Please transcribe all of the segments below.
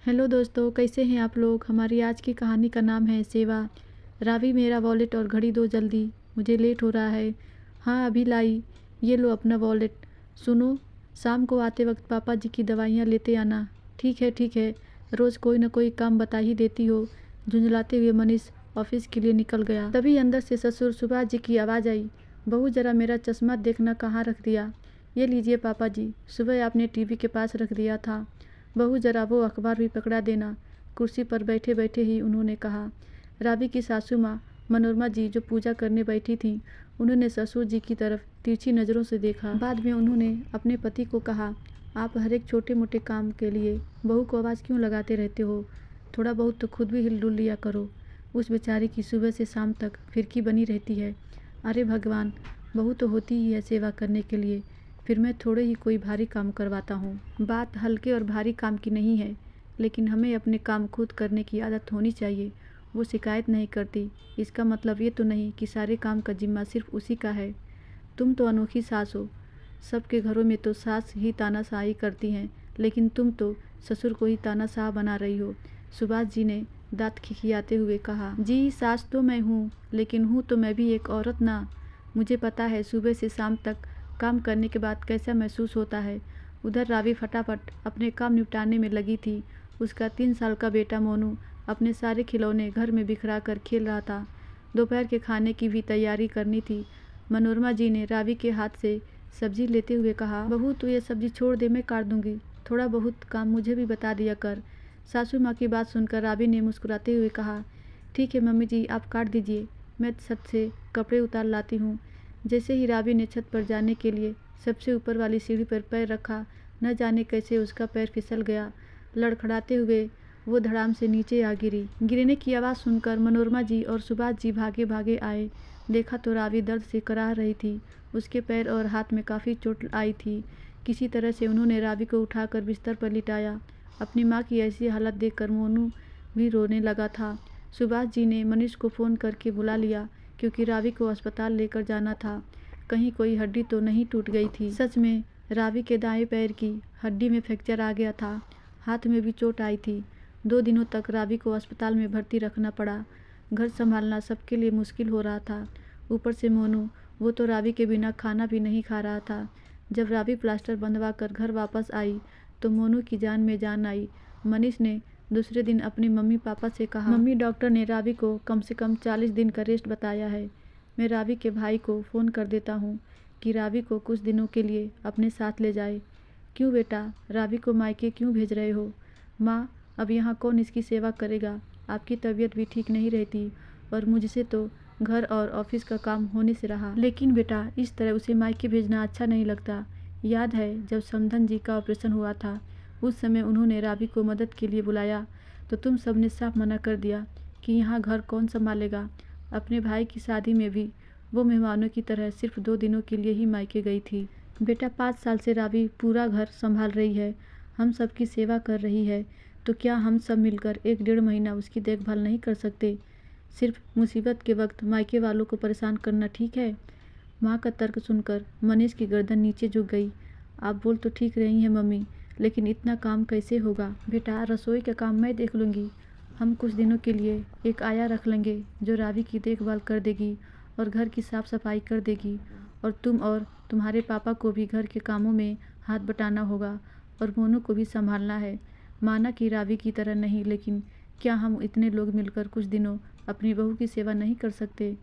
Hello दोस्तों, कैसे हैं आप लोग। हमारी आज की कहानी का नाम है सेवा। रावी, मेरा वॉलेट और घड़ी दो जल्दी, मुझे लेट हो रहा है। हाँ अभी लाई, ये लो अपना वॉलेट। सुनो, शाम को आते वक्त पापा जी की दवाइयाँ लेते आना। ठीक है ठीक है, रोज़ कोई ना कोई काम बता ही देती हो। झुंझलाते हुए मनीष ऑफिस के लिए निकल गया। तभी अंदर से ससुर सुभाष जी की आवाज़ आई। बहू जरा मेरा चश्मा देखना कहाँ रख दिया। ये लीजिए पापा जी, सुबह आपने टीवी के पास रख दिया था। बहू जरा वो अखबार भी पकड़ा देना। कुर्सी पर बैठे बैठे ही उन्होंने कहा। रावी की सासू माँ मनोरमा जी जो पूजा करने बैठी थीं, उन्होंने ससुर जी की तरफ तिरछी नज़रों से देखा। बाद में उन्होंने अपने पति को कहा, आप हर एक छोटे मोटे काम के लिए बहू को आवाज़ क्यों लगाते रहते हो। थोड़ा बहुत तो खुद भी हिलडुल लिया करो। उस बेचारी की सुबह से शाम तक फिरकी बनी रहती है। अरे भगवान, बहू तो होती ही है सेवा करने के लिए, फिर मैं थोड़े ही कोई भारी काम करवाता हूँ। बात हल्के और भारी काम की नहीं है, लेकिन हमें अपने काम खुद करने की आदत होनी चाहिए। वो शिकायत नहीं करती, इसका मतलब ये तो नहीं कि सारे काम का जिम्मा सिर्फ उसी का है। तुम तो अनोखी सास हो। सबके घरों में तो सास ही तानाशाही करती हैं, लेकिन तुम तो ससुर को ही तानाशाह बना रही हो। सुभाष जी ने दांत खिखियाते हुए कहा। जी सास तो मैं हूँ, लेकिन हूँ तो मैं भी एक औरत ना। मुझे पता है सुबह से शाम तक काम करने के बाद कैसा महसूस होता है। उधर रावी फटाफट अपने काम निपटाने में लगी थी। उसका 3 साल का बेटा मोनू अपने सारे खिलौने घर में बिखरा कर खेल रहा था। दोपहर के खाने की भी तैयारी करनी थी। मनोरमा जी ने रावी के हाथ से सब्जी लेते हुए कहा, बहू तू ये सब्जी छोड़ दे, मैं काट दूंगी। थोड़ा बहुत काम मुझे भी बता दिया कर। सासू माँ की बात सुनकर रावी ने मुस्कुराते हुए कहा, ठीक है मम्मी जी, आप काट दीजिए, मैं छत से कपड़े उतार लाती हूँ। जैसे ही रावी ने छत पर जाने के लिए सबसे ऊपर वाली सीढ़ी पर पैर रखा, न जाने कैसे उसका पैर फिसल गया। लड़खड़ाते हुए वो धड़ाम से नीचे आ गिरी। गिरने की आवाज़ सुनकर मनोरमा जी और सुभाष जी भागे भागे आए। देखा तो रावी दर्द से कराह रही थी। उसके पैर और हाथ में काफ़ी चोट आई थी। किसी तरह से उन्होंने रावी को उठाकर बिस्तर पर लिटाया। अपनी माँ की ऐसी हालत देखकर मोनू भी रोने लगा था। सुभाष जी ने मनीष को फ़ोन करके बुला लिया, क्योंकि रावी को अस्पताल लेकर जाना था। कहीं कोई हड्डी तो नहीं टूट गई थी। सच में रावी के दाएं पैर की हड्डी में फ्रैक्चर आ गया था। हाथ में भी चोट आई थी। 2 दिनों तक रावी को अस्पताल में भर्ती रखना पड़ा। घर संभालना सबके लिए मुश्किल हो रहा था। ऊपर से मोनू, वो तो रावी के बिना खाना भी नहीं खा रहा था। जब रावी प्लास्टर बंधवा कर घर वापस आई तो मोनू की जान में जान आई। मनीष ने दूसरे दिन अपनी मम्मी पापा से कहा, मम्मी डॉक्टर ने रावी को कम से कम 40 दिन का रेस्ट बताया है। मैं रावी के भाई को फ़ोन कर देता हूँ कि रावी को कुछ दिनों के लिए अपने साथ ले जाए। क्यों बेटा, रावी को मायके क्यों भेज रहे हो। माँ, अब यहाँ कौन इसकी सेवा करेगा। आपकी तबीयत भी ठीक नहीं रहती और मुझसे तो घर और ऑफिस का काम होने से रहा। लेकिन बेटा, इस तरह उसे मायके भेजना अच्छा नहीं लगता। याद है जब समधन जी का ऑपरेशन हुआ था, उस समय उन्होंने रावी को मदद के लिए बुलाया तो तुम सब ने साफ मना कर दिया कि यहाँ घर कौन संभालेगा। अपने भाई की शादी में भी वो मेहमानों की तरह सिर्फ 2 दिनों के लिए ही मायके गई थी। बेटा, 5 साल से रावी पूरा घर संभाल रही है, हम सबकी सेवा कर रही है, तो क्या हम सब मिलकर 1-1.5 महीना उसकी देखभाल नहीं कर सकते। सिर्फ मुसीबत के वक्त मायके वालों को परेशान करना ठीक है। माँ का तर्क सुनकर मनीष की गर्दन नीचे झुक गई। आप बोल तो ठीक रही हैं मम्मी, लेकिन इतना काम कैसे होगा। बेटा, रसोई का काम मैं देख लूँगी। हम कुछ दिनों के लिए एक आया रख लेंगे जो रावी की देखभाल कर देगी और घर की साफ सफाई कर देगी। और तुम और तुम्हारे पापा को भी घर के कामों में हाथ बटाना होगा और मोनू को भी संभालना है। माना कि रावी की तरह नहीं, लेकिन क्या हम इतने लोग मिलकर कुछ दिनों अपनी बहू की सेवा नहीं कर सकते।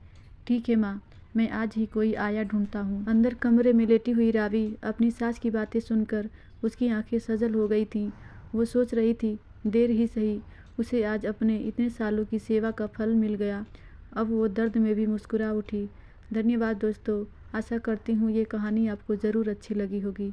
ठीक है माँ, मैं आज ही कोई आया ढूंढता हूँ। अंदर कमरे में लेटी हुई रावी अपनी सास की बातें सुनकर उसकी आंखें सजल हो गई थीं। वो सोच रही थी, देर ही सही, उसे आज अपने इतने सालों की सेवा का फल मिल गया। अब वो दर्द में भी मुस्कुरा उठी। धन्यवाद दोस्तों, आशा करती हूँ ये कहानी आपको ज़रूर अच्छी लगी होगी।